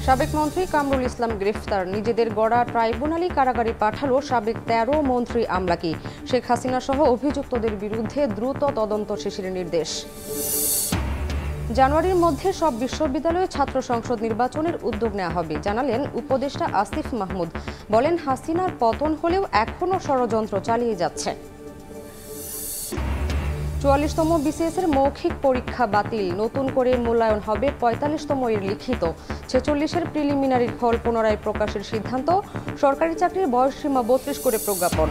সাবেক মন্ত্রী কামরুল ইসলাম গ্রেফতার। নিজেদের গড়া ট্রাইব্যুনালই কারাগারে পাঠালো সাবেক ১৩ মন্ত্রী আমলাকে। শেখ হাসিনা সহ অভিযুক্তদের বিরুদ্ধে দ্রুত তদন্ত শেষের নির্দেশ। জানুয়ারির মধ্যে সব বিশ্ববিদ্যালয়ে ছাত্র সংসদ নির্বাচনের উদ্যোগ নেওয়া হবে, জানালেন উপদেষ্টা আসিফ মাহমুদ। বলেন, হাসিনার পতন হলেও এখনও ষড়যন্ত্র চালিয়ে যাচ্ছে। ৪৪তম বিসিএস এর মৌখিক পরীক্ষা বাতিল, নতুন করে মূল্যায়ন হবে ৪৫তম এর লিখিত। ৪৬-এর প্রিলিমিনারির ফল পুনরায় প্রকাশের সিদ্ধান্ত। সরকারি চাকরির বয়সসীমা ৩২ করে প্রজ্ঞাপন।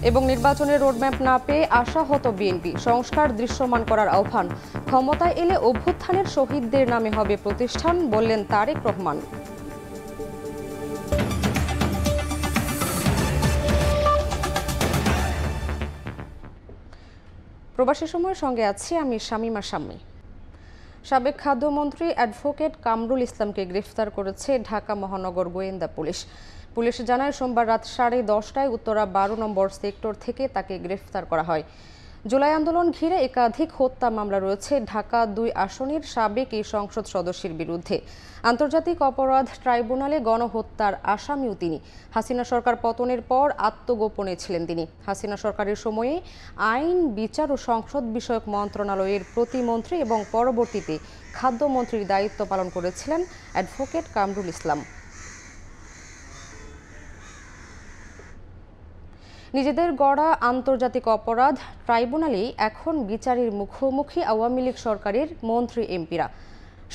এবং নির্বাচনের রোডম্যাপ না পেয়ে আশাহত বিএনপি, সংস্কার দৃশ্যমান করার আহ্বান। ক্ষমতায় এলে অভ্যুত্থানের শহীদদের নামে হবে প্রতিষ্ঠান, বললেন তারেক রহমান। প্রবাসী সময়ের সঙ্গে আছি আমি শামীমা শাম্মী। সাবেক খাদ্যমন্ত্রী অ্যাডভোকেট কামরুল ইসলামকে গ্রেফতার করেছে ঢাকা মহানগর গোয়েন্দা পুলিশ। পুলিশ জানায়, সোমবার রাত 10:30টায় উত্তরা 12 নম্বর সেক্টর থেকে তাকে গ্রেফতার করা হয়। জুলাই আন্দোলন ঘিরে একাধিক হত্যা মামলা রয়েছে ঢাকা 2 আসনের সাবেক এই সংসদ সদস্যের বিরুদ্ধে। আন্তর্জাতিক অপরাধ ট্রাইব্যুনালে গণহত্যার আসামিও তিনি। হাসিনা সরকার পতনের পর আত্মগোপনে ছিলেন তিনি। হাসিনা সরকারের সময়ে আইন, বিচার ও সংসদ বিষয়ক মন্ত্রণালয়ের প্রতিমন্ত্রী এবং পরবর্তীতে খাদ্যমন্ত্রীর দায়িত্ব পালন করেছিলেন অ্যাডভোকেট কামরুল ইসলাম। নিজেদের গড়া আন্তর্জাতিক অপরাধ ট্রাইব্যুনালেই এখন বিচারের মুখোমুখি আওয়ামী লীগ সরকারের মন্ত্রী এমপিরা।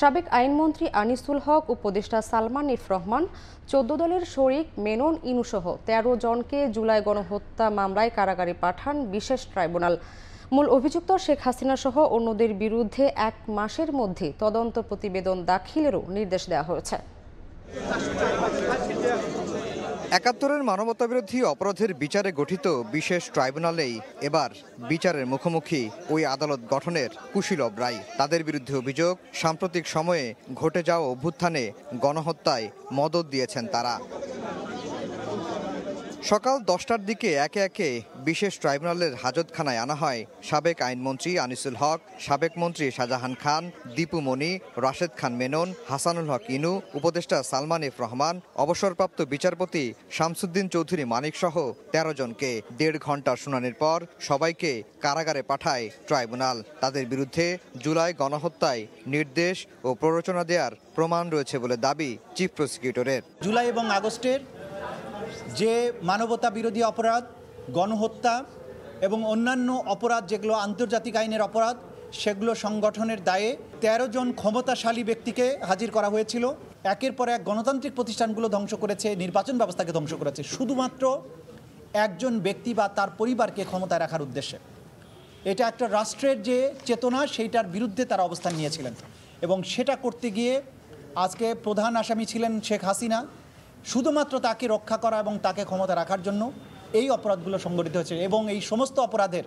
সাবেক আইনমন্ত্রী আনিসুল হক, উপদেষ্টা সালমান এফ রহমান, 14 দলের শরিক মেনন ইনুসহ 13 জনকে জুলাই গণহত্যা মামলায় কারাগারে পাঠান বিশেষ ট্রাইব্যুনাল। মূল অভিযুক্ত শেখ হাসিনা সহ অন্যদের বিরুদ্ধে 1 মাসের মধ্যে তদন্ত প্রতিবেদন দাখিলেরও নির্দেশ দেওয়া হয়েছে। ৭১-এর মানবতাবিরোধী অপরাধের বিচারে গঠিত বিশেষ ট্রাইব্যুনালেই এবার বিচারের মুখোমুখি ওই আদালত গঠনের কুশীলব রায়। তাদের বিরুদ্ধে অভিযোগ, সাম্প্রতিক সময়ে ঘটে যাওয়া অভ্যুত্থানে গণহত্যায় মদদ দিয়েছেন তারা। সকাল 10টার দিকে একে একে বিশেষ ট্রাইব্যুনালের হাজতখানায় আনা হয় সাবেক আইনমন্ত্রী আনিসুল হক, সাবেক মন্ত্রী শাহজাহান খান, দীপু মনি, রাশেদ খান মেনন, হাসানুল হক ইনু, উপদেষ্টা সালমান এফ রহমান, অবসরপ্রাপ্ত বিচারপতি শামসুদ্দিন চৌধুরী মানিক সহ 13 জনকে 1.5 ঘন্টার শুনানির পর সবাইকে কারাগারে পাঠায় ট্রাইব্যুনাল। তাদের বিরুদ্ধে জুলাই গণহত্যায় নির্দেশ ও প্ররোচনা দেওয়ার প্রমাণ রয়েছে বলে দাবি চিফ প্রসিকিউটরের। জুলাই এবং আগস্টের যে মানবতা বিরোধী অপরাধ, গণহত্যা এবং অন্যান্য অপরাধ যেগুলো আন্তর্জাতিক আইনের অপরাধ, সেগুলো সংগঠনের দায়ে 13 জন ক্ষমতাশালী ব্যক্তিকে হাজির করা হয়েছিল। একের পর এক গণতান্ত্রিক প্রতিষ্ঠানগুলো ধ্বংস করেছে, নির্বাচন ব্যবস্থাকে ধ্বংস করেছে, শুধুমাত্র একজন ব্যক্তি বা তার পরিবারকে ক্ষমতায় রাখার উদ্দেশ্যে। এটা একটা রাষ্ট্রের যে চেতনা, সেইটার বিরুদ্ধে তারা অবস্থান নিয়েছিলেন এবং সেটা করতে গিয়ে আজকে প্রধান আসামি ছিলেন শেখ হাসিনা। শুধুমাত্র তাকে রক্ষা করা এবং তাকে ক্ষমতা রাখার জন্য এই অপরাধগুলো সংগঠিত হয়েছে এবং এই সমস্ত অপরাধের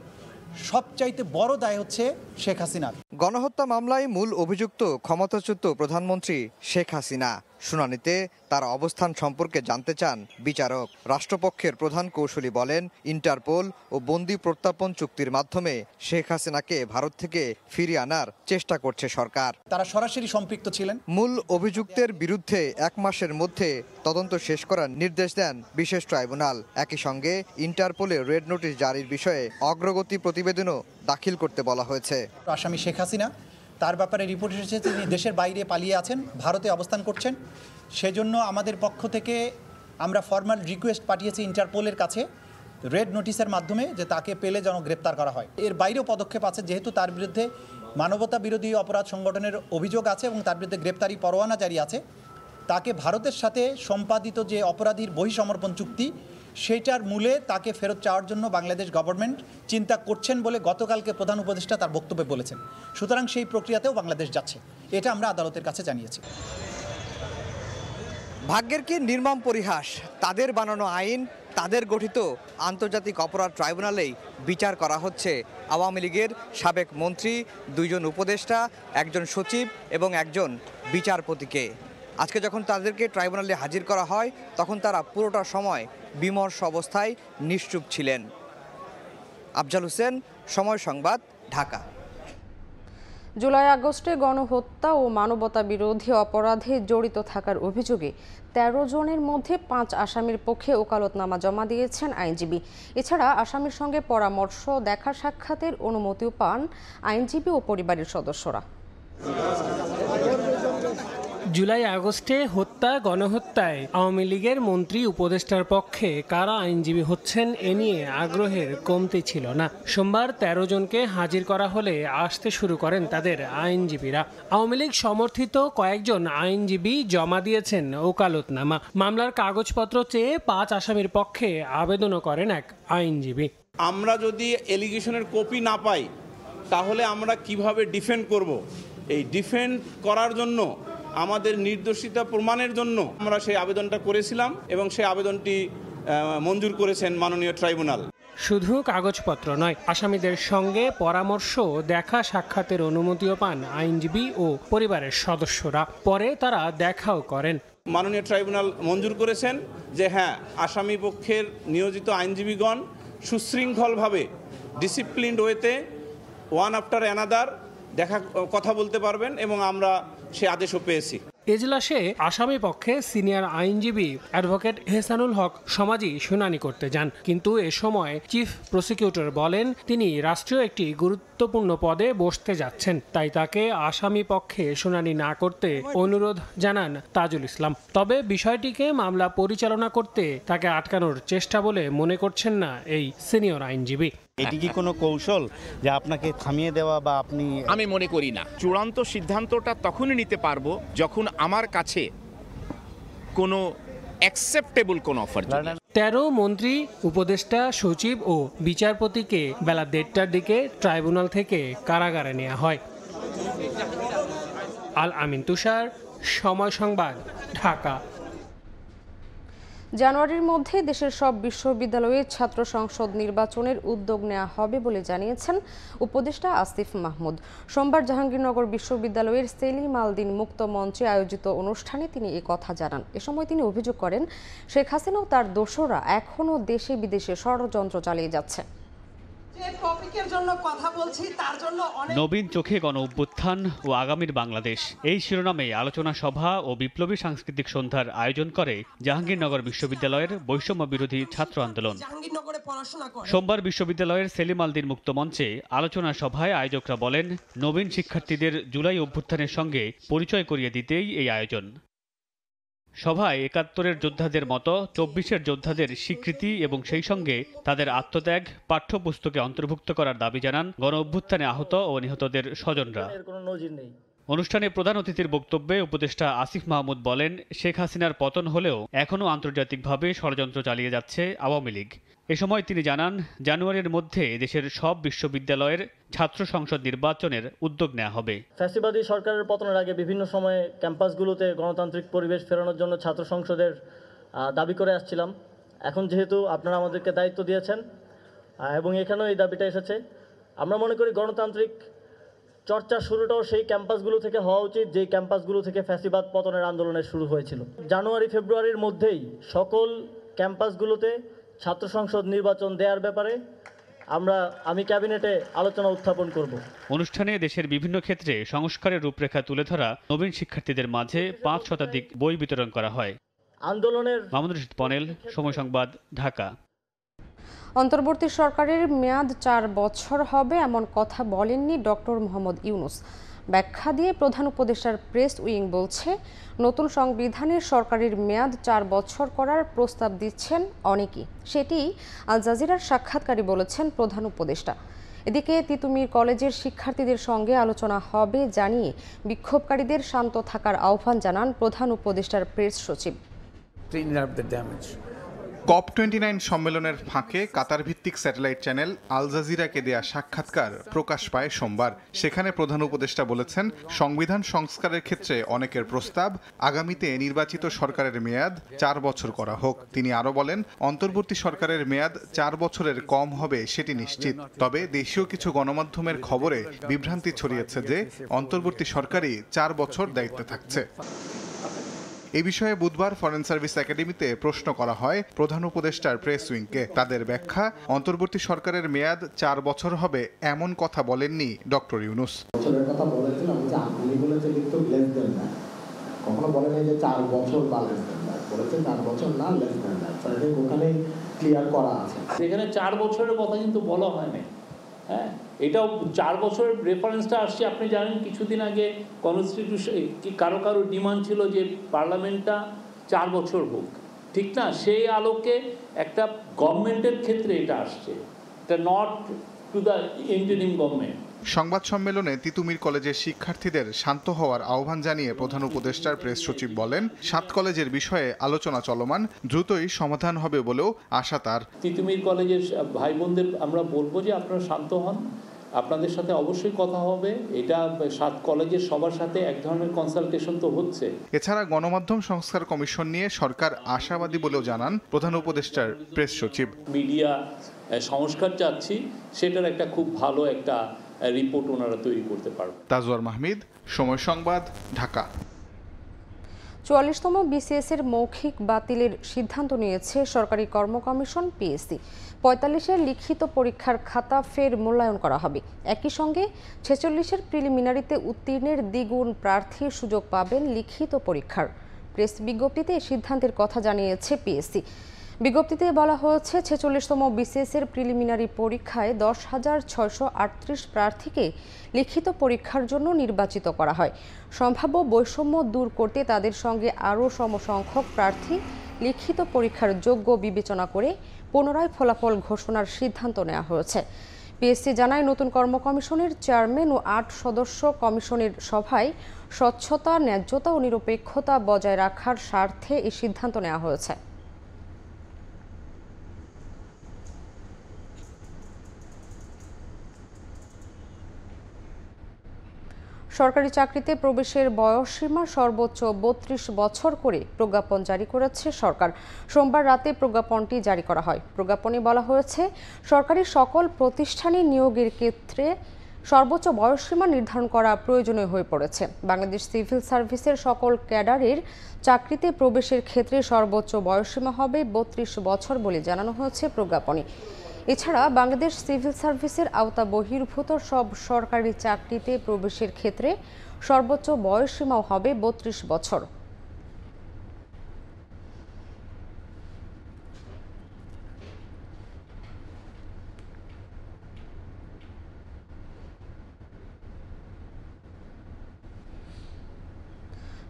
সবচাইতে বড় দায় হচ্ছে শেখ হাসিনার। গণহত্যা মামলায় মূল অভিযুক্ত ক্ষমতাচ্যুত প্রধানমন্ত্রী শেখ হাসিনা। শুনানিতে তার অবস্থান সম্পর্কে জানতে চান বিচারক। রাষ্ট্রপক্ষের প্রধান কৌঁসুলি বলেন, ইন্টারপোল ও বন্দি প্রত্যাপন চুক্তির মাধ্যমে শেখ হাসিনাকে ভারত থেকে ফিরিয়ে আনার চেষ্টা করছে সরকার। তারা সরাসরি সম্পৃক্ত ছিলেন। মূল অভিযুক্তের বিরুদ্ধে 1 মাসের মধ্যে তদন্ত শেষ করার নির্দেশ দেন বিশেষ ট্রাইব্যুনাল। একই সঙ্গে ইন্টারপোলে রেড নোটিশ জারির বিষয়ে অগ্রগতি প্রতিবেদনও দাখিল করতে বলা হয়েছে। আসামি শেখ হাসিনা, তার ব্যাপারে রিপোর্ট এসেছে তিনি দেশের বাইরে পালিয়ে আছেন, ভারতে অবস্থান করছেন। সেজন্য আমাদের পক্ষ থেকে আমরা ফর্মাল রিকোয়েস্ট পাঠিয়েছি ইন্টারপোলের কাছে রেড নোটিশের মাধ্যমে, যে তাকে পেলে যেন গ্রেপ্তার করা হয়। এর বাইরেও পদক্ষেপ আছে, যেহেতু তার বিরুদ্ধে মানবতা বিরোধী অপরাধ সংগঠনের অভিযোগ আছে এবং তার বিরুদ্ধে গ্রেপ্তারি পরোয়ানা জারি আছে। তাকে ভারতের সাথে সম্পাদিত যে অপরাধীর বহিঃসমর্পণ চুক্তি, সেইটার মূলে তাকে ফেরত চাওয়ার জন্য বাংলাদেশ গভর্নমেন্ট চিন্তা করছেন বলে গতকালকে প্রধান উপদেষ্টা তার বক্তব্যে বলেছেন। সুতরাং সেই প্রক্রিয়াতেও বাংলাদেশ যাচ্ছে, এটা আমরা আদালতের কাছে জানিয়েছি। ভাগ্যের কি নির্মম পরিহাস, তাদের বানানো আইন, তাদের গঠিত আন্তর্জাতিক অপরাধ ট্রাইব্যুনালেই বিচার করা হচ্ছে আওয়ামী লীগের সাবেক মন্ত্রী, 2 জন উপদেষ্টা, 1 জন সচিব এবং 1 জন বিচারপতিকে। আজকে যখন তাদেরকে ট্রাইব্যুনালে হাজির করা হয়, তখন তারা পুরোটা সময় বিমর্ষ অবস্থায় নিশ্চুপ ছিলেন। আফজাল হোসেন, সময় সংবাদ, ঢাকা। জুলাই আগস্টে গণহত্যা ও মানবতা বিরোধী অপরাধে জড়িত থাকার অভিযোগে ১৩ জনের মধ্যে ৫ আসামির পক্ষে ওকালতনামা জমা দিয়েছেন আইনজীবী। এছাড়া আসামির সঙ্গে পরামর্শ, দেখা সাক্ষাতের অনুমতিও পান আইনজীবী ও পরিবারের সদস্যরা। জুলাই আগস্টে হত্যা, গণহত্যায় আওয়ামী লীগের মন্ত্রী উপদেষ্টার পক্ষে কারা আইনজীবী হচ্ছেন এ নিয়ে আগ্রহের কমতি ছিল না। সোমবার ১৩ জনকে হাজির করা হলে আসতে শুরু করেন তাদের আইনজীবীরা। আওয়ামী লীগ সমর্থিত কয়েকজন আইনজীবী জমা দিয়েছেন ওকালতনামা। মামলার কাগজপত্র চেয়ে ৫ আসামির পক্ষে আবেদনও করেন এক আইনজীবী। আমরা যদি এলিগেশনের কপি না পাই তাহলে আমরা কিভাবে ডিফেন্ড করব? এই ডিফেন্ড করার জন্য, আমাদের নির্দোষিতা প্রমাণের জন্য আমরা সেই আবেদনটা করেছিলাম এবং সেই আবেদনটি মঞ্জুর করেছেন মাননীয় ট্রাইব্যুনাল। শুধু কাগজপত্র নয়, আসামিদের সঙ্গে পরামর্শ, দেখা সাক্ষাতের অনুমতিও পান আইনজীবী ও পরিবারের সদস্যরা। পরে তারা দেখাও করেন। মাননীয় ট্রাইব্যুনাল মঞ্জুর করেছেন যে হ্যাঁ, আসামি পক্ষের নিয়োজিত আইনজীবীগণ সুশৃঙ্খলভাবে ডিসিপ্লিনড ওয়েতে ওয়ান আফটার অ্যানাদার কথা বলতে পারবেন এবং আমরা সে আদেশও পেয়েছি। এজলাসে আসামি পক্ষে সিনিয়র আইনজীবী অ্যাডভোকেট এহসানুল হক সমাজি শুনানি করতে যান, কিন্তু এ সময় চিফ প্রসিকিউটর বলেন তিনি রাষ্ট্রীয় একটি গুরুত্বপূর্ণ পদে বসতে যাচ্ছেন, তাই তাকে আসামি পক্ষে শুনানি না করতে অনুরোধ জানান তাজুল ইসলাম। তবে বিষয়টিকে মামলা পরিচালনা করতে তাকে আটকানোর চেষ্টা বলে মনে করছেন না এই সিনিয়র আইনজীবী। এটি কি কোনো কৌশল যে আপনাকে থামিয়ে দেওয়া বা আপনি? আমি মনে করি না। চূড়ান্ত সিদ্ধান্তটা তখনই নিতে পারবো যখন আমার কাছে কোনো অ্যাকসেপ্টেবল কোনো অফার। ১৩ মন্ত্রী, উপদেষ্টা, সচিব ও বিচারপতিকে বেলা ১:৩০টার দিকে ট্রাইব্যুনাল থেকে কারাগারে নেওয়া হয়। আল আমিন তুষার, সময় সংবাদ, ঢাকা। জানুয়ারির মধ্যে দেশের সব বিশ্ববিদ্যালয়ে ছাত্র সংসদ নির্বাচনের উদ্যোগ নেওয়া হবে বলে জানিয়েছেন উপদেষ্টা আসিফ মাহমুদ। সোমবার জাহাঙ্গীরনগর বিশ্ববিদ্যালয়ের সেলিম আল-দ্বীন মুক্ত মঞ্চে আয়োজিত অনুষ্ঠানে তিনি এ কথা জানান। এ সময় তিনি অভিযোগ করেন, শেখ হাসিনা ও তার দোসররা এখনও দেশে বিদেশে ষড়যন্ত্র চালিয়ে যাচ্ছে। নবীন চোখে গণ অভ্যুত্থান ও আগামীর বাংলাদেশ, এই শিরোনামে আলোচনা সভা ও বিপ্লবী সাংস্কৃতিক সন্ধ্যার আয়োজন করে জাহাঙ্গীরনগর বিশ্ববিদ্যালয়ের বৈষম্য বিরোধী ছাত্র আন্দোলন। সোমবার বিশ্ববিদ্যালয়ের সেলিম আল-দ্বীন মুক্ত মঞ্চে আলোচনা সভায় আয়োজকরা বলেন, নবীন শিক্ষার্থীদের জুলাই অভ্যুত্থানের সঙ্গে পরিচয় করিয়ে দিতেই এই আয়োজন। সভায় ৭১-এর যোদ্ধাদের মতো ২৪-এর যোদ্ধাদের স্বীকৃতি এবং সেই সঙ্গে তাদের আত্মত্যাগ পাঠ্যপুস্তকে অন্তর্ভুক্ত করার দাবি জানান গণ অভ্যুত্থানে আহত ও নিহতদের স্বজনরা। অনুষ্ঠানে প্রধান অতিথির বক্তব্যে উপদেষ্টা আসিফ মাহমুদ বলেন, শেখ হাসিনার পতন হলেও এখনও আন্তর্জাতিকভাবে ষড়যন্ত্র চালিয়ে যাচ্ছে আওয়ামী লীগ। এ সময় তিনি জানান, জানুয়ারির মধ্যে দেশের সব বিশ্ববিদ্যালয়ের ছাত্র সংসদ নির্বাচনের উদ্যোগ নেওয়া হবে। ফ্যাসিবাদী সরকারের পতনের আগে বিভিন্ন সময়ে ক্যাম্পাসগুলোতে গণতান্ত্রিক পরিবেশ ফেরানোর জন্য ছাত্র সংসদের দাবি করে আসছিলাম। এখন যেহেতু আপনারা আমাদেরকে দায়িত্ব দিয়েছেন এবং এখানেও এই দাবিটা এসেছে, আমরা মনে করি গণতান্ত্রিক চর্চা শুরুটাও সেই ক্যাম্পাসগুলো থেকে হওয়া উচিত যেই ক্যাম্পাসগুলো থেকে ফ্যাসিবাদ পতনের আন্দোলনের শুরু হয়েছিল। জানুয়ারি ফেব্রুয়ারির মধ্যেই সকল ক্যাম্পাসগুলোতে ছাত্র সংসদ নির্বাচন দেওয়ার ব্যাপারে আমি ক্যাবিনেটে আলোচনা উত্থাপন করব। অনুষ্ঠানে দেশের বিভিন্ন ক্ষেত্রে সংস্কারের রূপরেখা তুলে ধরা নবীন শিক্ষার্থীদের মাঝে ৫ শতাধিক বই বিতরণ করা হয়। আন্দোলনের মাহমুদ রশিদ পনেল, সময় সংবাদ, ঢাকা। অন্তর্বর্তী সরকারের মেয়াদ ৪ বছর হবে এমন কথা বলেননি ডক্টর মোহাম্মদ ইউনূস। ব্যাখ্যা দিয়ে প্রধান উপদেষ্টার প্রেস উইং বলছে, নতুন সংবিধানের সরকারের মেয়াদ ৪ বছর করার প্রস্তাব দিচ্ছেন অনেকেই। সেটি আল জাজিরার সাক্ষাৎকারে বলেছেন প্রধান উপদেষ্টা। এদিকে তিতুমির কলেজের শিক্ষার্থীদের সঙ্গে আলোচনা হবে জানিয়ে বিক্ষোভকারীদের শান্ত থাকার আহ্বান জানান প্রধান উপদেষ্টার প্রেস সচিব। COP29 সম্মেলনের ফাঁকে কাতার ভিত্তিক স্যাটেলাইট চ্যানেল আল জাজিরাকে দেয়া সাক্ষাৎকার প্রকাশ পায় সোমবার। সেখানে প্রধান উপদেষ্টা বলেছেন, সংবিধান সংস্কারের ক্ষেত্রে অনেকের প্রস্তাব, আগামীতে নির্বাচিত সরকারের মেয়াদ ৪ বছর করা হোক। তিনি আরও বলেন, অন্তর্বর্তী সরকারের মেয়াদ ৪ বছরের কম হবে সেটি নিশ্চিত। তবে দেশীয় কিছু গণমাধ্যমের খবরে বিভ্রান্তি ছড়িয়েছে যে অন্তর্বর্তী সরকারই ৪ বছর দায়িত্বে থাকছে। এই বিষয়ে বুধবার ফরেন সার্ভিস একাডেমিতে প্রশ্ন করা হয় প্রধান উপদেষ্টার প্রেস উইংকে। তাদের ব্যাখ্যা, অন্তর্বর্তী সরকারের মেয়াদ 4 বছর হবে এমন কথা বলেননি ডক্টর ইউনূস। বছরের কথা বলেছেন, আমি যে আপনি বলেছে কিন্তু লেস দেন না, কখনো বলে নাই যে 4 বছর বা লেস দেন না, বলেছে 4 বছর না লেস দেন না। ওখানে ক্লিয়ার করা আছে, সেখানে 4 বছরের কথা কিন্তু বলা হয়নি। হ্যাঁ, এটাও 4 বছরের রেফারেন্সটা আসছে। আপনি জানেন কিছুদিন আগে কনস্টিটিউশন কারো ডিমান্ড ছিল যে পার্লামেন্টটা 4 বছর হোক, ঠিক না? সেই আলোকে একটা গভর্নমেন্টের ক্ষেত্রে এটা আসছে, এটা not to the interim government. সংবাদ সম্মেলনে তিতুমির কলেজের শিক্ষার্থীদের শান্ত হওয়ার আহ্বান জানিয়ে প্রধান উপদেষ্টার প্রেস সচিব বলেন, 7 কলেজের বিষয়ে আলোচনা চলমান, দ্রুতই সমাধান হবে বলেও আশা তার। তিতুমির কলেজের ভাই বোনদের আমরা বলবো যে আপনারা শান্ত হন, আপনাদের সাথে অবশ্যই কথা হবে। এটা 7 কলেজের সবার সাথে এক ধরনের কনসালটেশন তো হচ্ছে। এছাড়া গণমাধ্যম সংস্কার কমিশন নিয়ে সরকার আশাবাদী বলেও জানান প্রধান উপদেষ্টার প্রেস সচিব। মিডিয়া সংস্কার চাচ্ছি, সেটার একটা খুব ভালো একটা রিপোর্ট ওনারা তৈরি করতে পারবে। তাজওয়ার মাহমিদ, সময় সংবাদ, ঢাকা। 44তম বিসিএস এর মৌখিক বাতিলের সিদ্ধান্ত নিয়েছে সরকারি কর্ম কমিশন পিএসসি। 45-এর লিখিত পরীক্ষার খাতা ফের মূল্যায়ন করা হবে। একই সঙ্গে 46-এর প্রিলিমিনারিতে উত্তীর্ণের দ্বিগুণ প্রার্থী সুযোগ পাবেন লিখিত পরীক্ষার। প্রেস বিজ্ঞপ্তিতে এই সিদ্ধান্তের কথা জানিয়েছে পিএসসি। বিজ্ঞপ্তিতে বলা হয়েছে, 46তম বিসিএস এর প্রিলিমিনারি পরীক্ষায় 10,638 প্রার্থীকে লিখিত পরীক্ষার জন্য নির্বাচিত করা হয়। সম্ভাব্য বৈষম্য দূর করতে তাদের সঙ্গে আরও সমসংখ্যক প্রার্থী লিখিত পরীক্ষার যোগ্য বিবেচনা করে পুনরায় ফলাফল ঘোষণার সিদ্ধান্ত নেওয়া হয়েছে। পিএসসি জানায়, নতুন কর্ম কমিশনের চেয়ারম্যান ও 8 সদস্য কমিশনের সভায় স্বচ্ছতা, ন্যায্যতা ও নিরপেক্ষতা বজায় রাখার স্বার্থে এই সিদ্ধান্ত নেওয়া হয়েছে। সরকারি চাকরিতে প্রবেশের বয়সসীমা সর্বোচ্চ 32 বছর করে প্রজ্ঞাপন জারি করেছে সরকার। সোমবার রাতে প্রজ্ঞাপনটি জারি করা হয়। প্রজ্ঞাপনে বলা হয়েছে, সরকারি সকল প্রতিষ্ঠানে নিয়োগের ক্ষেত্রে সর্বোচ্চ বয়সসীমা নির্ধারণ করা প্রয়োজনীয় হয়ে পড়েছে। বাংলাদেশ সিভিল সার্ভিসের সকল ক্যাডারের চাকরিতে প্রবেশের ক্ষেত্রে সর্বোচ্চ বয়সসীমা হবে 32 বছর বলে জানানো হয়েছে প্রজ্ঞাপনে। এছাড়া বাংলাদেশ সিভিল সার্ভিসের আওতা বহির্ভূত সব সরকারি চাকরিতে প্রবেশের ক্ষেত্রে সর্বোচ্চ বয়সসীমাও হবে 32 বছর।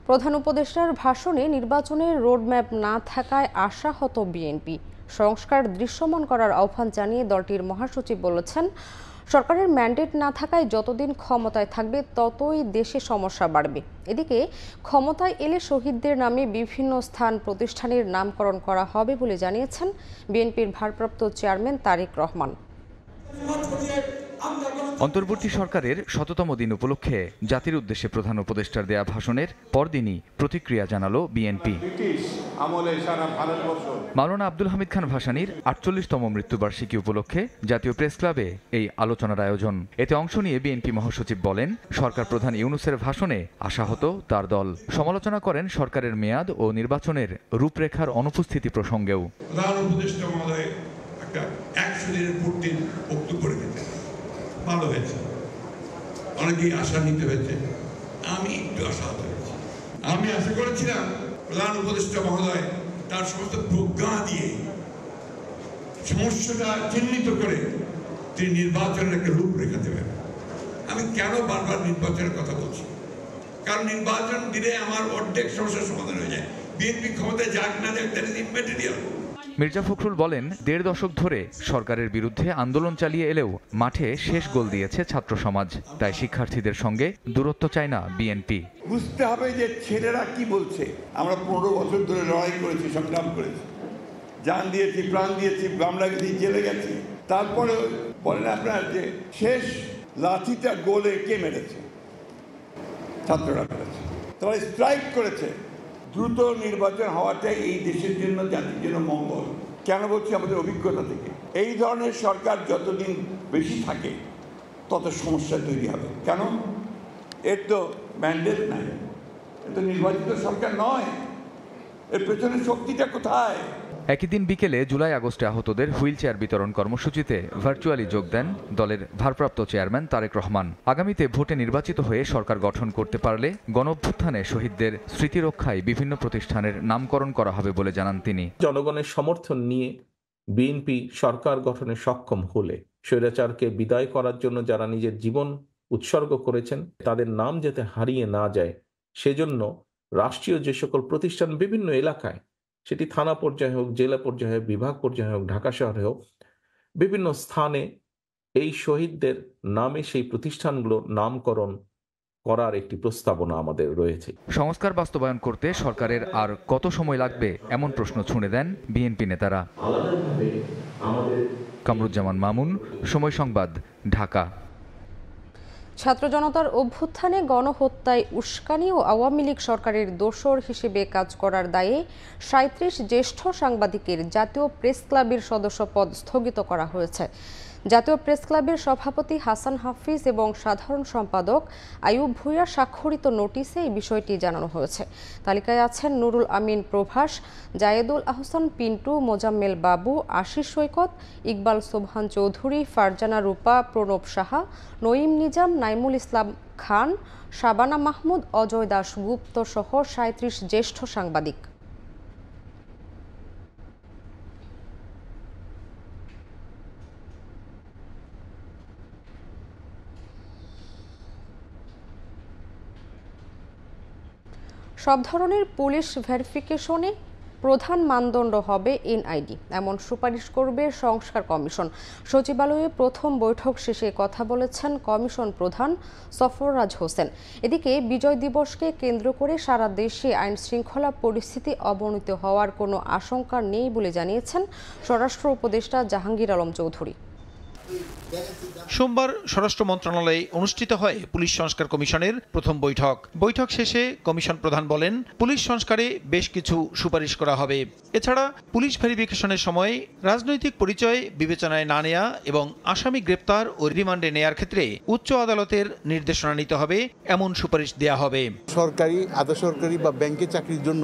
প্রধান উপদেষ্টার ভাষণে নির্বাচনের রোডম্যাপ না থাকায় আশাহত বিএনপি। সংস্কার দৃশ্যমান করার আহ্বান জানিয়ে দলটির মহাসচিব বলেছেন, সরকারের ম্যান্ডেট না থাকায় যতদিন ক্ষমতায় থাকবে ততই দেশে সমস্যা বাড়বে। এদিকে ক্ষমতায় এলে শহীদদের নামে বিভিন্ন স্থান প্রতিষ্ঠানের নামকরণ করা হবে বলে জানিয়েছেন বিএনপির ভারপ্রাপ্ত চেয়ারম্যান তারেক রহমান। অন্তর্বর্তী সরকারের ১০০তম দিন উপলক্ষে জাতির উদ্দেশ্যে প্রধান উপদেষ্টার দেয়া ভাষণের পরদিনই প্রতিক্রিয়া জানালো বিএনপি। মাওলানা আব্দুল হামিদ খান ভাসানীর ৪৮তম মৃত্যুবার্ষিকী উপলক্ষে জাতীয় প্রেস ক্লাবে এই আলোচনার আয়োজন। এতে অংশ নিয়ে বিএনপি মহাসচিব বলেন, সরকার প্রধান ইউনূসের ভাষণে আশাহত তার দল। সমালোচনা করেন সরকারের মেয়াদ ও নির্বাচনের রূপরেখার অনুপস্থিতি প্রসঙ্গেও। ভালো হয়েছে, অনেকেই আশা নিতে হয়েছে, আমি একটু আশাহত হয়েছি। আমি আশা করেছিলাম প্রধান উপদেষ্টা মহোদয় তার সমস্ত প্রজ্ঞা দিয়ে সমস্যাটা চিহ্নিত করে তিনি নির্বাচনের একটা রূপরেখা দেবেন। আমি কেন বারবার নির্বাচনের কথা বলছি? কারণ নির্বাচন দিলে আমার অর্ধেক সমস্যার সমাধান হয়ে যায়। বিএনপি ক্ষমতায় যাক না যাক, that is immaterial. Mirza Fakhrul বলেন, ১.৫ দশক ধরে সরকারের বিরুদ্ধে আন্দোলন চালিয়ে এলেও মাঠে শেষ গোল দিয়েছে ছাত্র সমাজ। তাই শিক্ষার্থীদের সঙ্গে দূরত্ব চায় না বিএনপি। বুঝতে হবে যে ছেলেরা কি বলছে। আমরা ১৫ বছর ধরে লড়াই করেছি, সংগ্রাম করেছি, জান দিয়েছি, প্রাণ দিয়েছি, মামলা গেছি, জেলে গেছি। তারপরে বলেন আপনার যে শেষ লাঠিটা গোলে কে মেরেছে? ছাত্ররা মেরেছে। তারা স্ট্রাইক করেছে। দ্রুত নির্বাচন হওয়াটাই এই দেশের জন্য, জাতির জন্য মঙ্গল। কেন বলছি? আমাদের অভিজ্ঞতা থেকে এই ধরনের সরকার যতদিন বেশি থাকে তত সমস্যা তৈরি হবে। কেন? এর তো ম্যান্ডেট নাই, এর তো নির্বাচিত সরকার নয়। এর পেছনে শক্তিটা কোথায়? একই দিন বিকেলে জুলাই আগস্টে আহতদের হুইল চেয়ার বিতরণ কর্মসূচিতে ভার্চুয়ালি যোগ দেন দলের ভারপ্রাপ্ত চেয়ারম্যান তারেক রহমান। আগামীতে ভোটে নির্বাচিত হয়ে সরকার গঠন করতে পারলে গণঅভ্যুত্থানে শহীদদের স্মৃতি রক্ষায় বিভিন্ন প্রতিষ্ঠানের নামকরণ করা হবে বলে জানান তিনি। জনগণের সমর্থন নিয়ে বিএনপি সরকার গঠনে সক্ষম হলে স্বৈরাচারকে বিদায় করার জন্য যারা নিজের জীবন উৎসর্গ করেছেন তাদের নাম যাতে হারিয়ে না যায় সেজন্য রাষ্ট্রীয় যে সকল প্রতিষ্ঠান বিভিন্ন এলাকায়, সেটি থানা পর্যায়ে হোক, জেলা পর্যায়ে হোক, বিভাগ পর্যায়ে হোক, ঢাকা শহরে হোক, বিভিন্ন স্থানে এই শহীদদের নামে সেই প্রতিষ্ঠানগুলো নামকরণ করার একটি প্রস্তাবনা আমাদের রয়েছে। সংস্কার বাস্তবায়ন করতে সরকারের আর কত সময় লাগবে এমন প্রশ্ন ছুঁড়ে দেন বিএনপি নেতারা। কামরুজ্জামান মামুন, সময় সংবাদ, ঢাকা। ছাত্র জনতার অভ্যুত্থানে গণহত্যায় উস্কানি ও আওয়ামী লীগ সরকারের দোসর হিসেবে কাজ করার দায়ে ৩৭ জ্যেষ্ঠ সাংবাদিকের জাতীয় প্রেস ক্লাবের সদস্য পদ স্থগিত করা হয়েছে। জাতীয় প্রেস ক্লাবের সভাপতি হাসান হাফিজ এবং সাধারণ সম্পাদক আইয়ুব ভূঁইয়া স্বাক্ষরিত নোটিশে এই বিষয়টি জানানো হয়েছে। তালিকায় আছেন নুরুল আমিন প্রভাস, জায়েদুল আহসান পিন্টু, মোজাম্মেল বাবু, আশিস সৈকত, ইকবাল সোবহান চৌধুরী, ফারজানা রূপা, প্রণব সাহা, নঈম নিজাম, নাইমুল ইসলাম খান, শাবানা মাহমুদ, অজয় দাশগুপ্ত সহ ৩৭ জ্যেষ্ঠ সাংবাদিক। সব ধরনের পুলিশ ভেরিফিকেশনে প্রধান মানদণ্ড হবে এনআইডি, এমন সুপারিশ করবে সংস্কার কমিশন। সচিবালয়ে প্রথম বৈঠক শেষে কথা বলেছেন কমিশন প্রধান সফররাজ হোসেন। এদিকে বিজয় দিবসকে কেন্দ্র করে সারা দেশে আইন শৃঙ্খলা পরিস্থিতি অবনতি হওয়ার কোনো আশঙ্কা নেই বলে জানিয়েছেন স্বরাষ্ট্র উপদেষ্টা জাহাঙ্গীর আলম চৌধুরী। সোমবার স্বরাষ্ট্র মন্ত্রণালয়ে অনুষ্ঠিত হয় পুলিশ সংস্কার কমিশনের প্রথম বৈঠক শেষে কমিশন প্রধান বলেন, পুলিশ সংস্কারে বেশ কিছু সুপারিশ করা হবে। এছাড়া পুলিশ ভেরিফিকেশনের সময় রাজনৈতিক পরিচয় বিবেচনায় না নেয়া এবং আসামি গ্রেপ্তার ও রিমান্ডে নেয়ার ক্ষেত্রে উচ্চ আদালতের নির্দেশনা নিতে হবে, এমন সুপারিশ দেয়া হবে। সরকারি, আধা সরকারি বা ব্যাংকে চাকরির জন্য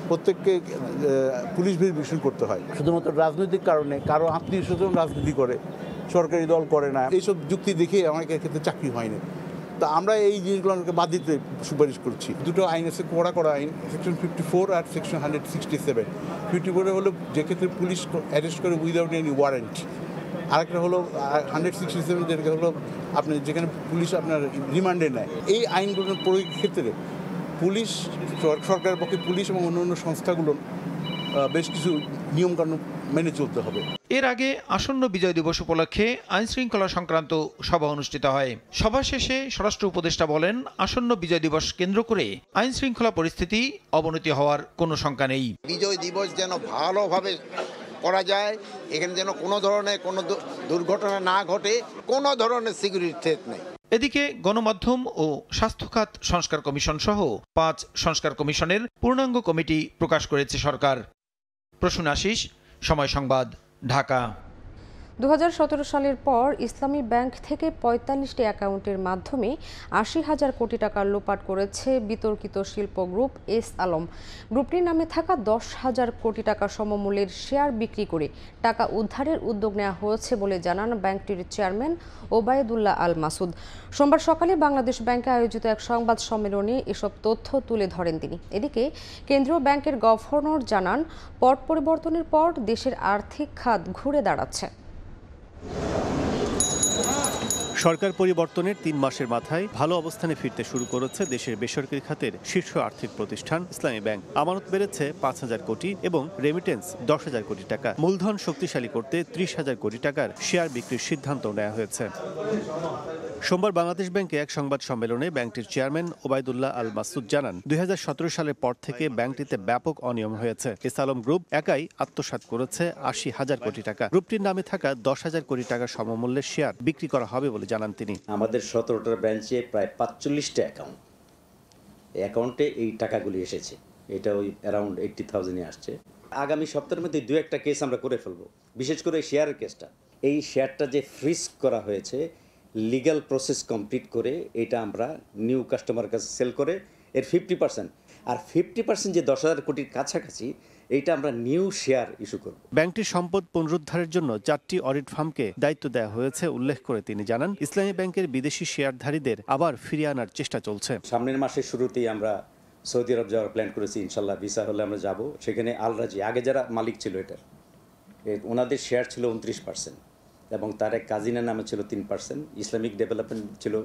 প্রত্যেককে পুলিশ ভেরিফিকেশন করতে হয়। শুধুমাত্র রাজনৈতিক কারণে কারো আত্মীয় স্বজন রাজনীতি করে, সরকারি দল করে না, এইসব যুক্তি দেখে অনেকের ক্ষেত্রে চাকরি হয়নি। তা আমরা এই জিনিসগুলোকে বাদ দিতে সুপারিশ করছি। দুটো আইন আছে, কড়া আইন, সেকশন 54 আর সেকশন 167। 54 হলো যে ক্ষেত্রে পুলিশ অ্যারেস্ট করে উইদাউট এনি ওয়ারেন্ট, আরেকটা হলো 167 যেটা হলো আপনি যেখানে পুলিশ আপনার রিমান্ডে নেয়। এই আইনগুলোর প্রয়োগের ক্ষেত্রে পুলিশ, সরকারের পক্ষে পুলিশ এবং অন্যান্য সংস্থাগুলো বেশ কিছু নিয়মকানুন মেনে চলতে হবে। এর আগে আসন্ন বিজয় দিবস উপলক্ষে আইন শৃঙ্খলা সংক্রান্ত সভা অনুষ্ঠিত হয়। সভা শেষে স্বরাষ্ট্র উপদেষ্টা বলেন, আসন্ন বিজয় দিবস কেন্দ্র করে আইন শৃঙ্খলা পরিস্থিতি অবনতি হওয়ার কোনো শঙ্কা নেই। বিজয় দিবস যেন ভালোভাবে করা যায়, এখানে যেন কোনো ধরনের কোনো দুর্ঘটনা না ঘটে, কোনো ধরনের সিকিউরিটি থ্রেট নেই। এদিকে গণমাধ্যম ও স্বাস্থ্য খাত সংস্কার কমিশন সহ 5 সংস্কার কমিশনের পূর্ণাঙ্গ কমিটি প্রকাশ করেছে সরকার। প্রসূন আশিস, সময় সংবাদ, ঢাকা। 2017 সালের পর ইসলামী ব্যাংক থেকে 45টি অ্যাকাউন্টের মাধ্যমে 80,000 কোটি টাকা লোপাট করেছে বিতর্কিত শিল্প গ্রুপ এস আলম। গ্রুপটির নামে থাকা 10,000 কোটি টাকা সমমূল্যের শেয়ার বিক্রি করে টাকা উদ্ধারের উদ্যোগ নেওয়া হয়েছে বলে জানান ব্যাংকটির চেয়ারম্যান ওবায়দুল্লাহ আল মাসুদ। সোমবার সকালে বাংলাদেশ ব্যাংকে আয়োজিত এক সংবাদ সম্মেলনে এসব তথ্য তুলে ধরেন তিনি। এদিকে কেন্দ্রীয় ব্যাংকের গভর্নর জানান, পট পরিবর্তনের পর দেশের আর্থিক খাত ঘুরে দাঁড়াচ্ছে। সরকার পরিবর্তনের 3 মাসের মাথায় ভালো অবস্থানে ফিরতে শুরু করেছে দেশের বেসরকারি খাতের শীর্ষ আর্থিক প্রতিষ্ঠান ইসলামী ব্যাংক। আমানত বেড়েছে 5,000 কোটি এবং রেমিটেন্স 10,000 কোটি টাকা। মূলধন শক্তিশালী করতে 30,000 কোটি টাকার শেয়ার বিক্রির সিদ্ধান্ত নেওয়া হয়েছে। সোমবার বাংলাদেশ ব্যাংকে এক সংবাদ সম্মেলনে ব্যাংকটির চেয়ারম্যান ওবায়দুল্লাহ আল মাসুদ জানান, 2017 সালের পর থেকে ব্যাংকটিতে ব্যাপক অনিয়ম হয়েছে। এস আলম গ্রুপ একাই আত্মসাৎ করেছে 80,000 কোটি টাকা। গ্রুপটির নামে থাকা 10,000 কোটি টাকা সমমূল্যের শেয়ার বিক্রি করা হবে বলে জানান তিনি। আমাদের 17টা ব্রাঞ্চে প্রায় 45টা অ্যাকাউন্টে এই টাকাগুলি এসেছে। এটা ওই অ্যারাউন্ড 80,000-এ আসছে। আগামী সপ্তাহের মধ্যে 2-1টা কেস আমরা করে ফেলবো, বিশেষ করে শেয়ারের কেসটা। এই শেয়ারটা যে ফ্রিজ করা হয়েছে, লিগ্যাল প্রসেস কমপ্লিট করে এটা আমরা নিউ কাস্টমার কাছে সেল করে এর 50% আর 50% যে 10,000 কোটির কাছাকাছি এইটা আমরা নিউ শেয়ার ইস্যু করব। ব্যাংকটির সম্পদ পুনরুদ্ধারের জন্য 4টি অডিট ফার্মকে দায়িত্ব দেওয়া হয়েছে উল্লেখ করে তিনি জানান, ইসলামী ব্যাংকের বিদেশি শেয়ারধারীদের আবার ফিরিয়ে আনার চেষ্টা চলছে। সামনের মাসের শুরুতেই আমরা সৌদি আরব যাওয়ার প্ল্যান করেছি, ইনশাল্লাহ ভিসা হলে আমরা যাব। সেখানে আল রাজি আগে যারা মালিক ছিল এটার, ওনাদের শেয়ার ছিল 29% এবং তার এক কাজিনের নামে ছিল 3%, ইসলামিক ডেভেলপমেন্ট ছিল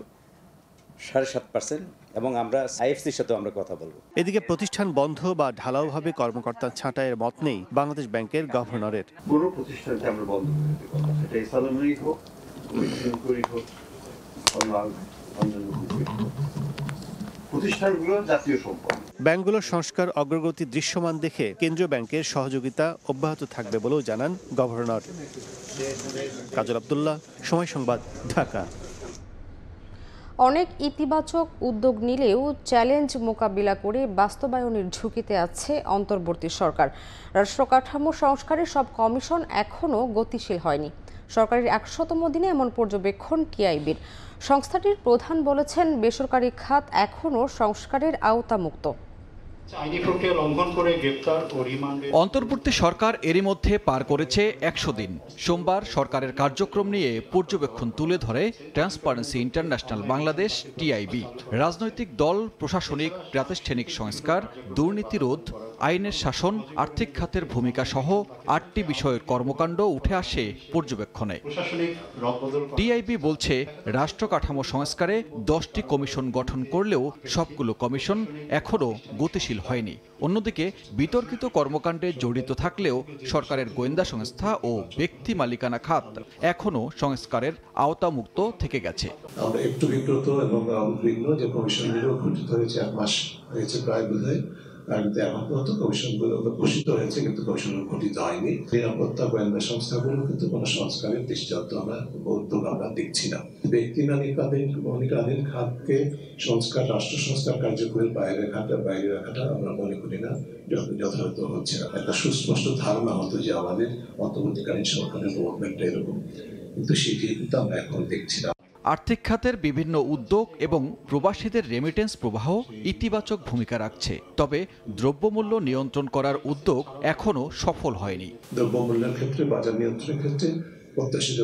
7.5% এবং আমরা আইএফসির সাথেও আমরা কথা বলবো। এদিকে প্রতিষ্ঠান বন্ধ বা ঢালাওভাবে কর্মকর্তা ছাঁটাইয়ের মত নেই বাংলাদেশ ব্যাংকের গভর্নরের। কোনো প্রতিষ্ঠানকে আমরা বন্ধ করে দেব না, সেটা ইসলামী হোক, হোক, প্রতিষ্ঠানগুলো জাতীয় সম্পদ। ব্যাংকগুলোর সংস্কার অগ্রগতি দৃশ্যমান দেখে কেন্দ্রীয় ব্যাংকের সহযোগিতা অব্যাহত থাকবে বলেও জানান গভর্নর। কাজল আব্দুল্লাহ, সময় সংবাদ, ঢাকা। অনেক ইতিবাচক উদ্যোগ নিলেও চ্যালেঞ্জ মোকাবিলা করে বাস্তবায়নের ঝুঁকিতে আছে অন্তর্বর্তী সরকার। রাষ্ট্র কাঠামো সংস্কারের সব কমিশন এখনও গতিশীল হয়নি। সরকারের 100তম দিনে এমন পর্যবেক্ষণ টিআইবির। সংস্থাটির প্রধান বলেছেন, বেসরকারি খাত এখনও সংস্কারের আওতামুক্ত। অন্তর্বর্তী সরকার এরই মধ্যে পার করেছে 100 দিন। সোমবার সরকারের কার্যক্রম নিয়ে পর্যবেক্ষণ তুলে ধরে ট্রান্সপারেন্সি ইন্টারন্যাশনাল বাংলাদেশ টিআইবি। রাজনৈতিক দল, প্রশাসনিক প্রাতিষ্ঠানিক সংস্কার, দুর্নীতি রোধ, আইনের শাসন, আর্থিক খাতের ভূমিকা সহ 8টি বিষয়ের কর্মকাণ্ড উঠে আসে পর্যবেক্ষণে। টিআইবি বলছে, রাষ্ট্র কাঠামো সংস্কারে 10টি কমিশন গঠন করলেও সবগুলো কমিশন এখনও গতিশীল হয়নি। অন্যদিকে বিতর্কিত কর্মকাণ্ডে জড়িত থাকলেও সরকারের গোয়েন্দা সংস্থা ও ব্যক্তি মালিকানা খাত এখনও সংস্কারের আওতামুক্ত থেকে গেছে। আমরা একটু বিব্রত এবং উদ্বিগ্ন যে কমিশনগুলো গঠিত হয়েছে 1 মাস হয়েছে প্রায় বোধহয়, কিন্তু এখন পর্যন্ত কমিশনগুলো ঘোষিত হয়েছে কিন্তু কমিশনগুলো গঠিত হয়নি। নিরাপত্তা গোয়েন্দা সংস্থাগুলো কিন্তু কোনো সংস্কারের দৃষ্টান্ত আমরা দেখছি না। ব্যক্তি মালিকানাধীন খাতকে সংস্কার, রাষ্ট্র সংস্কার কার্যক্রমের বাইরে রাখাটা আমরা মনে করি না যথাযথ হচ্ছে না। একটা সুস্পষ্ট ধারণা হতো যে আমাদের অন্তর্বর্তীকালীন সরকারের মুভমেন্টটা এরকম, কিন্তু সেটি কিন্তু আমরা এখন দেখছি না। আর্থিক খাতের বিভিন্ন উদ্যোগ এবং প্রবাসীদের রেমিটেন্স প্রবাহ ইতিবাচক ভূমিকা রাখছে। তবে দ্রব্যমূল্য নিয়ন্ত্রণ করার উদ্যোগ এখনও সফল হয়নি। দ্রব্যমূল্যের ক্ষেত্রে, বাজার নিয়ন্ত্রণের ক্ষেত্রে প্রত্যাশিত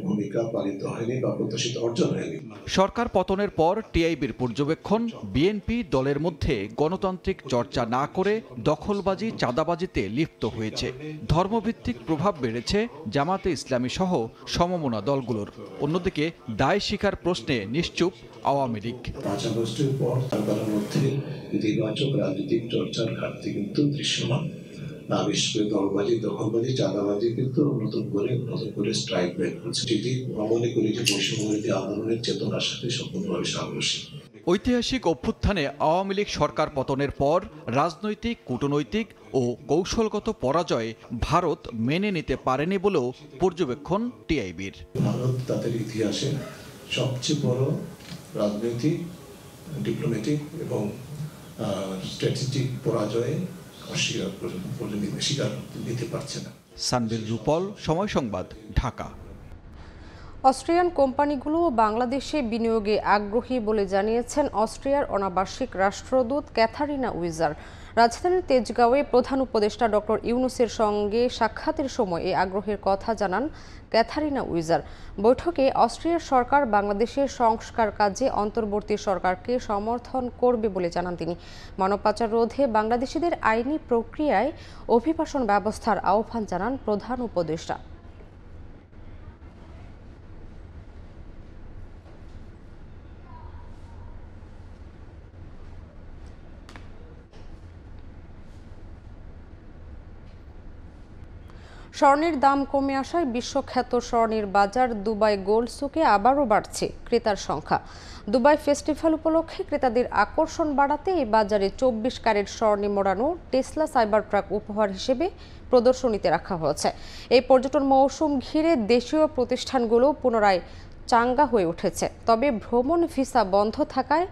ভূমিকা পালিত হয়নি বা প্রত্যাশিত অর্জন হয়নি। সরকার পতনের পর টিআইবির পর্যবেক্ষণ, বিএনপি দলের মধ্যে গণতান্ত্রিক চর্চা না করে দখলবাজি, চাঁদাবাজিতে লিপ্ত হয়েছে। ধর্মভিত্তিক প্রভাব বেড়েছে জামাতে ইসলামী সহ সমমনা দলগুলোর। অন্যদিকে দায় স্বীকার প্রশ্নে নিশ্চুপ আওয়ামী লীগ। 5 আগস্টের পর সরকারের মধ্যে ইতিবাচক রাজনৈতিক চর্চার ঘাটতি কিন্তু দৃশ্যমান। বিশেষ করে দলবাজি, দখলবাজি, চাঁদাবাজি কিন্তু নতুন করে স্ট্রাইক ব্রেক করছে। এটি মনে করি যে বৈষম্যবিরোধী আন্দোলনের চেতনার সাথে সম্পূর্ণভাবে সাংঘর্ষিক। ঐতিহাসিক অভ্যুত্থানে আওয়ামী লীগ সরকার পতনের পর রাজনৈতিক, কূটনৈতিক ও কৌশলগত পরাজয় ভারত মেনে নিতে পারেনি বলেও পর্যবেক্ষণ টিআইবির। ভারত তাদের ইতিহাসে সবচেয়ে বড় রাজনৈতিক, ডিপ্লোম্যাটিক এবং স্ট্র্যাটেজিক পরাজয়ে স্বীকার নিতে পারছে না। সানবির রূপল, সময় সংবাদ, ঢাকা। অস্ট্রিয়ান কোম্পানিগুলো বাংলাদেশে বিনিয়োগে আগ্রহী বলে জানিয়েছেন অস্ট্রিয়ার অনাবাসিক রাষ্ট্রদূত ক্যাথারিনা উইজার। রাজধানীর তেজগাঁওয়ে প্রধান উপদেষ্টা ডক্টর ইউনূসের সঙ্গে সাক্ষাতের সময় এই আগ্রহের কথা জানান ক্যাথারিনা উইজার। বৈঠকে অস্ট্রিয়ার সরকার বাংলাদেশের সংস্কার কাজে অন্তর্বর্তী সরকারকে সমর্থন করবে বলে জানান তিনি। মানব পাচার রোধে বাংলাদেশিদের আইনি প্রক্রিয়ায় অভিবাসন ব্যবস্থার আহ্বান জানান প্রধান উপদেষ্টা। স্বর্ণের দাম কমে আসায় বিশ্বখ্যাত স্বর্ণের বাজার দুবাই গোল্ড সুকে আবারও বাড়ছে ক্রেতার সংখ্যা। দুবাই ফেস্টিভ্যাল উপলক্ষে ক্রেতাদের আকর্ষণ বাড়াতে এই বাজারে 24 ক্যারেট স্বর্ণে মোড়ানো টেসলা সাইবার ট্রাক উপহার হিসেবে প্রদর্শনীতে রাখা হয়েছে। এই পর্যটন মৌসুম ঘিরে দেশীয় প্রতিষ্ঠানগুলো পুনরায় চাঙ্গা হয়ে উঠেছে। তবে ভ্রমণ ভিসা বন্ধ থাকায়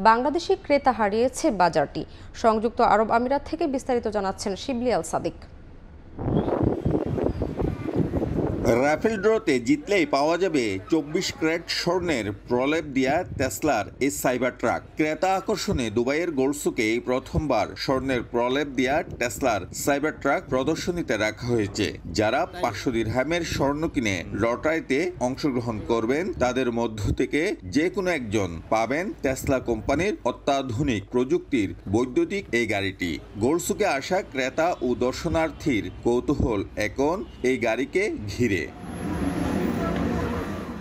বাংলাদেশি ক্রেতা হারিয়েছে বাজারটি। সংযুক্ত আরব আমিরাত থেকে বিস্তারিত জানাচ্ছেন শিবলি আল সাদিক। রাফেল ড্রতে জিতলেই পাওয়া যাবে 24 ক্যারেট স্বর্ণের প্রলেপ দিয়া টেসলার এই সাইবার ট্রাক। ক্রেতা আকর্ষণে দুবাইয়ের গোল্ডসুকে এই প্রথমবার স্বর্ণের প্রলেপ দিয়া টেসলার সাইবার ট্রাক প্রদর্শনীতে রাখা হয়েছে। যারা 500 দিরহামের স্বর্ণ কিনে লটারিতে অংশগ্রহণ করবেন তাদের মধ্য থেকে যে কোনো একজন পাবেন টেসলা কোম্পানির অত্যাধুনিক প্রযুক্তির বৈদ্যুতিক এই গাড়িটি। গোল্ডসুকে আসা ক্রেতা ও দর্শনার্থীর কৌতূহল এখন এই গাড়িকে ঘিরে।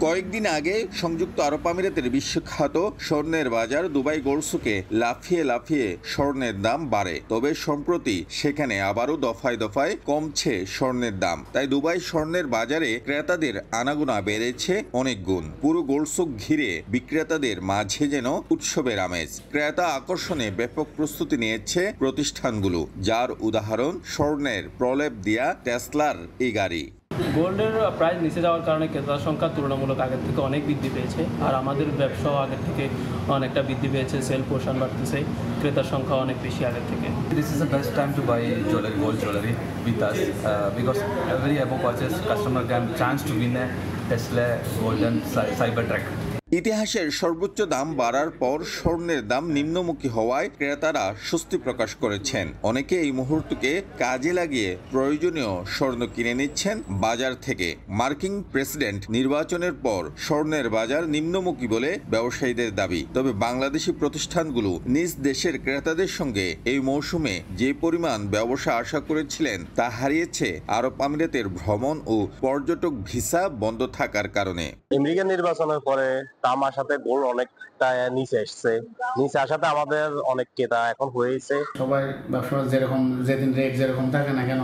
কয়েকদিন আগে সংযুক্ত আরব আমিরাতের বিশ্বখ্যাত স্বর্ণের বাজার দুবাই গোল্ডসুকে লাফিয়ে লাফিয়ে স্বর্ণের দাম বাড়ে, তবে সম্প্রতি সেখানে আবারও দফায় দফায় কমছে স্বর্ণের দাম। তাই দুবাই স্বর্ণের বাজারে ক্রেতাদের আনাগোনা বেড়েছে অনেক গুণ। পুরো গোল্ডসুক ঘিরে বিক্রেতাদের মাঝে যেন উৎসবের আমেজ। ক্রেতা আকর্ষণে ব্যাপক প্রস্তুতি নিয়েছে প্রতিষ্ঠানগুলো, যার উদাহরণ স্বর্ণের প্রলেপ দিয়া টেসলার এই গাড়ি। গোল্ডের প্রাইস নিচে যাওয়ার কারণে ক্রেতার সংখ্যা তুলনামূলক আগের থেকে অনেক বৃদ্ধি পেয়েছে, আর আমাদের ব্যবসাও আগের থেকে অনেকটা বৃদ্ধি পেয়েছে। সেল পোর্শন বাড়তেছে, ক্রেতার সংখ্যা অনেক বেশি আগের থেকে। This is the best time to buy jewelry, gold jewelry with us because every above purchase customer can chance to win a Tesla golden Cybertruck. ইতিহাসের সর্বোচ্চ দাম বাড়ার পর স্বর্ণের দাম নিম্নমুখী হওয়ায় ক্রেতারা স্বস্তি প্রকাশ করেছেন। অনেকে এই মুহূর্তকে কাজে লাগিয়ে প্রয়োজনীয় স্বর্ণ কিনে নিচ্ছেন বাজার থেকে। মার্কিন প্রেসিডেন্ট নির্বাচনের পর স্বর্ণের বাজার নিম্নমুখী বলে ব্যবসায়ীদের দাবি। তবে বাংলাদেশি প্রতিষ্ঠানগুলো নিজ দেশের ক্রেতাদের সঙ্গে এই মৌসুমে যে পরিমাণ ব্যবসা আশা করেছিলেন তা হারিয়েছে আরব আমিরাতের ভ্রমণ ও পর্যটক ভিসা বন্ধ থাকার কারণে। আমেরিকান নির্বাচনের পরে দাম আসাতে গোল্ড অনেকটা নিচে এসছে, নিচে আসাতে আমাদের অনেক ক্রেতা এখন হয়েছে। সবাই ব্যবসা যেরকম যেদিন রেট যেরকম থাকে না কেন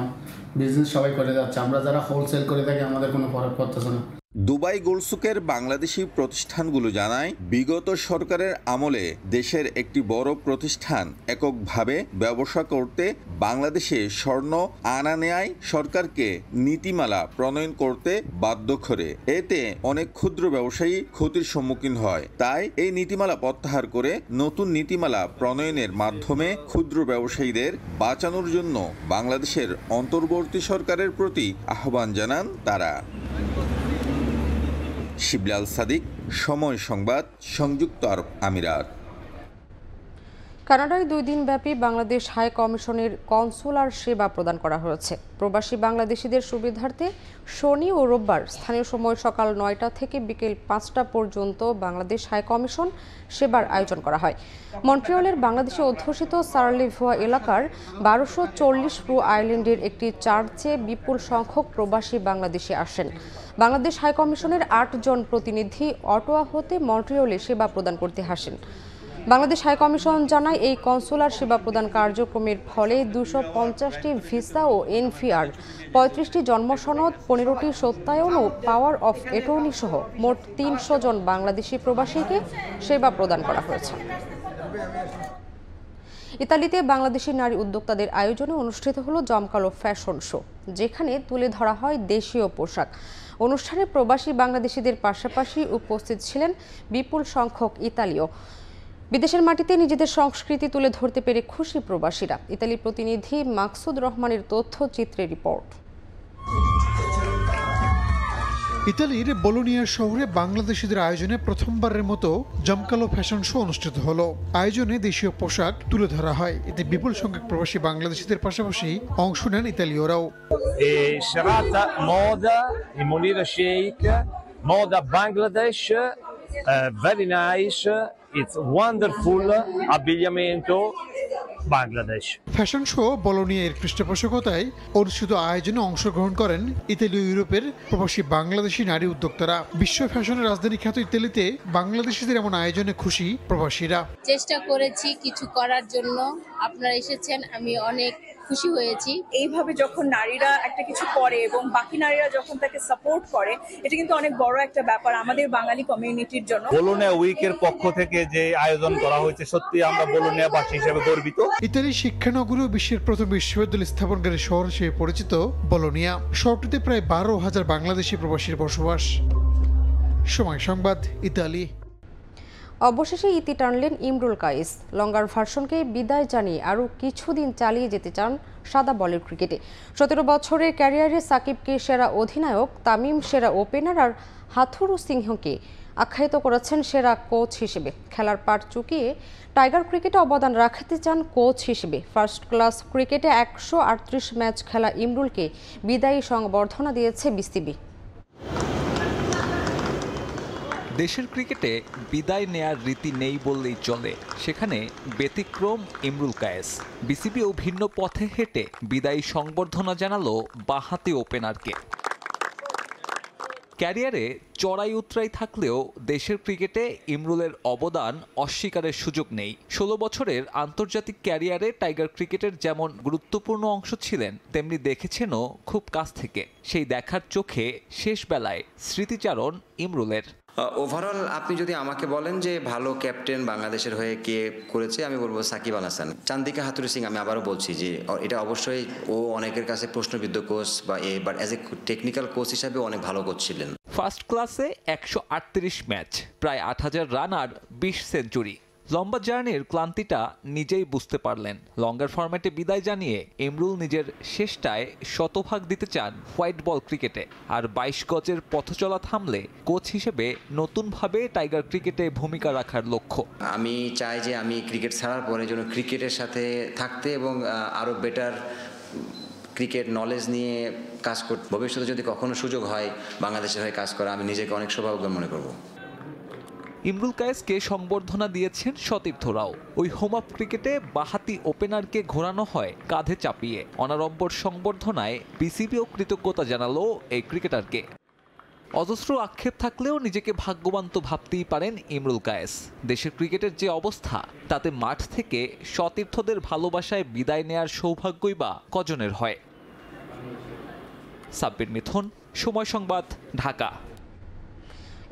বিজনেস সবাই করে যাচ্ছে, আমরা যারা হোলসেল করে থাকি আমাদের কোনো ফরক পড়তেছে না। দুবাই গোল্ডসুকের বাংলাদেশি প্রতিষ্ঠানগুলো জানায়, বিগত সরকারের আমলে দেশের একটি বড় প্রতিষ্ঠান এককভাবে ব্যবসা করতে বাংলাদেশে স্বর্ণ আনা নেয় সরকারকে নীতিমালা প্রণয়ন করতে বাধ্য করে। এতে অনেক ক্ষুদ্র ব্যবসায়ী ক্ষতির সম্মুখীন হয়। তাই এই নীতিমালা প্রত্যাহার করে নতুন নীতিমালা প্রণয়নের মাধ্যমে ক্ষুদ্র ব্যবসায়ীদের বাঁচানোর জন্য বাংলাদেশের অন্তর্বর্তী সরকারের প্রতি আহ্বান জানান তারা। শিবলাল সাদিক, সময় সংবাদ, সংযুক্ত আরব আমিরাত। কানাডায় 2 দিনব্যাপী বাংলাদেশ হাই কমিশনের কনসুলার সেবা প্রদান করা হয়েছে। প্রবাসী বাংলাদেশিদের সুবিধার্থে শনি ও রোববার স্থানীয় সময় সকাল 9টা থেকে বিকেল 5টা পর্যন্ত বাংলাদেশ হাই কমিশন সেবার আয়োজন করা হয়। মন্ট্রিয়লের বাংলাদেশে অধ্যুষিত সারালিভোয়া এলাকার 1240 প্রো আইল্যান্ডের একটি চার্চে বিপুল সংখ্যক প্রবাসী বাংলাদেশি আসেন। বাংলাদেশ হাই কমিশনের 8 জন প্রতিনিধি অটোয়া হতে মন্ট্রিয়লে সেবা প্রদান করতে আসেন। বাংলাদেশ হাই কমিশন জানায়, এই কনসুলার সেবা প্রদান কার্যক্রমের ফলে 250টি ভিসা ও এনভিআর, 35টি জন্মসনদ, 15টি সত্যায়ন ও পাওয়ার অফ অ্যাটর্নি সহ মোট 300 জন বাংলাদেশি প্রবাসীকে সেবা প্রদান করা হয়েছে। ইতালিতে বাংলাদেশি নারী উদ্যোক্তাদের আয়োজনে অনুষ্ঠিত হলো জমকালো ফ্যাশন শো, যেখানে তুলে ধরা হয় দেশীয় পোশাক। অনুষ্ঠানে প্রবাসী বাংলাদেশিদের পাশাপাশি উপস্থিত ছিলেন বিপুল সংখ্যক ইতালীয়। বিদেশের মাটিতে নিজেদের সংস্কৃতি তুলে ধরতে পেরে খুশি প্রবাসীরা। ইতালি প্রতিনিধি মাকসুদ রহমানের তথ্যচিত্রে রিপোর্ট। ইতালির বোলোনিয়া শহরে বাংলাদেশিদের আয়োজনে প্রথমবারের মতো জমকালো ফ্যাশন শো অনুষ্ঠিত হলো। আয়োজনে দেশীয় পোশাক তুলে ধরা হয়। এতে বিপুল সংখ্যক প্রবাসী বাংলাদেশিদের পাশাপাশি অংশ নেন ইতালীয়রাও। serata moda in Monira Sheikh, moda Bangladesh, very nice, it's wonderful abbigliamento Bangladesh. Fashion show Bologna এর পৃষ্ঠপোষকতায় অনুষ্ঠিত আয়োজনে অংশগ্রহণ করেন ইতালীয় ইউরোপের প্রবাসী বাংলাদেশি নারী উদ্যোক্তারা। বিশ্ব ফ্যাশনের রাজধানী খ্যাত ইতালিতে বাংলাদেশিদের এমন আয়োজনে খুশি প্রবাসীরা। চেষ্টা করেছি কিছু করার জন্য, আপনারা এসেছেন, আমি অনেক খুশি হয়েছি। এইভাবে যখন নারীরা একটা কিছু করে এবং বাকি নারীরা যখন তাকে সাপোর্ট করে, এটা কিন্তু অনেক বড় একটা ব্যাপার আমাদের বাঙালি কমিউনিটির জন্য। বোলোনিয়া উইকের পক্ষ থেকে যে আয়োজন করা হয়েছে, সত্যি আমরা বোলোনিয়াবাসী হিসেবে গর্বিত। ইতালির শিক্ষানগরী ও বিশ্বের প্রথম বিশ্ববিদ্যালয় স্থাপনকারী শহর হিসেবে পরিচিত বোলোনিয়া শহরটিতে প্রায় 12,000 বাংলাদেশি প্রবাসীর বসবাস। সময় সংবাদ, ইতালি। অবশেষে ইতি টানলেন ইমরুল কায়েস। লঙ্গার ভার্সনকে বিদায় জানিয়ে আরও কিছুদিন চালিয়ে যেতে চান সাদা বলের ক্রিকেটে। 17 বছরের ক্যারিয়ারে সাকিবকে সেরা অধিনায়ক, তামিম সেরা ওপেনার আর হাথুরু সিংহকে আখ্যায়িত করেছেন সেরা কোচ হিসেবে। খেলার পাট চুকিয়ে টাইগার ক্রিকেটে অবদান রাখতে চান কোচ হিসেবে। ফার্স্ট ক্লাস ক্রিকেটে 138 ম্যাচ খেলা ইমরুলকে বিদায়ী সংবর্ধনা দিয়েছে বিসিবি। দেশের ক্রিকেটে বিদায় নেয়ার রীতি নেই বললেই চলে, সেখানে ব্যতিক্রম ইমরুল কায়েস। বিসিবিও ভিন্ন পথে হেঁটে বিদায়ী সংবর্ধনা জানালো বাঁহাতি ওপেনারকে। ক্যারিয়ারে চড়াই উতরাই থাকলেও দেশের ক্রিকেটে ইমরুলের অবদান অস্বীকারের সুযোগ নেই। 16 বছরের আন্তর্জাতিক ক্যারিয়ারে টাইগার ক্রিকেটের যেমন গুরুত্বপূর্ণ অংশ ছিলেন, তেমনি দেখেছেনও খুব কাছ থেকে। সেই দেখার চোখে শেষ বেলায় স্মৃতিচারণ ইমরুলের। ওভারঅল আপনি যদি আমাকে বলেন যে ভালো ক্যাপ্টেন বাংলাদেশের হয়ে কে করেছে, আমি বলবো সাকিব আল হাসান। চান্দিকা হাথুরু সিং, আমি আবারও বলছি যে এটা অবশ্যই ও অনেকের কাছে প্রশ্নবিদ্ধ coach but as a technical coach হিসাবে অনেক ভালো কোচ ছিলেন। ফার্স্ট ক্লাসে 138 ম্যাচ, প্রায় 8000 রান আর 20 সেঞ্চুরি। লম্বা জার্নির ক্লান্তিটা নিজেই বুঝতে পারলেন। লঙ্গার ফরম্যাটে বিদায় জানিয়ে ইমরুল নিজের শেষটায় শতভাগ দিতে চান হোয়াইট বল ক্রিকেটে। আর 22 গজের পথচলা থামলে কোচ হিসেবে নতুনভাবে টাইগার ক্রিকেটে ভূমিকা রাখার লক্ষ্য। আমি চাই যে আমি ক্রিকেট ছাড়ার পরে যেন ক্রিকেটের সাথে থাকতে এবং আরও বেটার ক্রিকেট নলেজ নিয়ে কাজ করতে, ভবিষ্যতে যদি কখনো সুযোগ হয় বাংলাদেশের হয়ে কাজ করা, আমি নিজেকে অনেক সৌভাগ্য মনে করব। ইমরুল কায়েসকে সংবর্ধনা দিয়েছেন সতীর্থরাও। ওই হোম আপ ক্রিকেটে বাঁহাতি ওপেনারকে ঘোরানো হয় কাঁধে চাপিয়ে। অনাড়ম্বর সংবর্ধনায় বিসিবিও কৃতজ্ঞতা জানালো এই ক্রিকেটারকে। অজস্র আক্ষেপ থাকলেও নিজেকে ভাগ্যবান তো ভাবতেই পারেন ইমরুল কায়েস। দেশের ক্রিকেটের যে অবস্থা, তাতে মাঠ থেকে সতীর্থদের ভালোবাসায় বিদায় নেয়ার সৌভাগ্যই বা কজনের হয়। সাব্বির মিথুন, সময় সংবাদ, ঢাকা।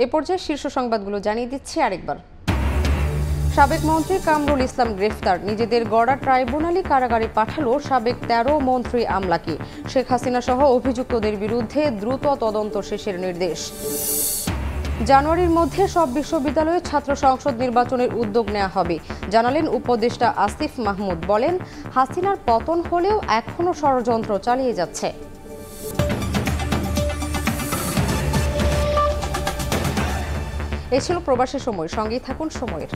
এ পর্যায়ে শীর্ষ সংবাদগুলো জানিয়ে দিচ্ছি আরেকবার। সাবেক মন্ত্রী কামরুল ইসলাম গ্রেফতার। নিজেদের গড়া ট্রাইব্যুনালই কারাগারে পাঠালো সাবেক 13 মন্ত্রী আমলাকে। শেখ হাসিনা সহ অভিযুক্তদের বিরুদ্ধে দ্রুত তদন্ত শেষের নির্দেশ। জানুয়ারির মধ্যে সব বিশ্ববিদ্যালয়ে ছাত্র সংসদ নির্বাচনের উদ্যোগ নেওয়া হবে, জানালেন উপদেষ্টা আসিফ মাহমুদ। বলেন, হাসিনার পতন হলেও এখনো ষড়যন্ত্র চালিয়ে যাচ্ছে। এ ছিল প্রবাসী সময়। সঙ্গেই থাকুন সময়ের।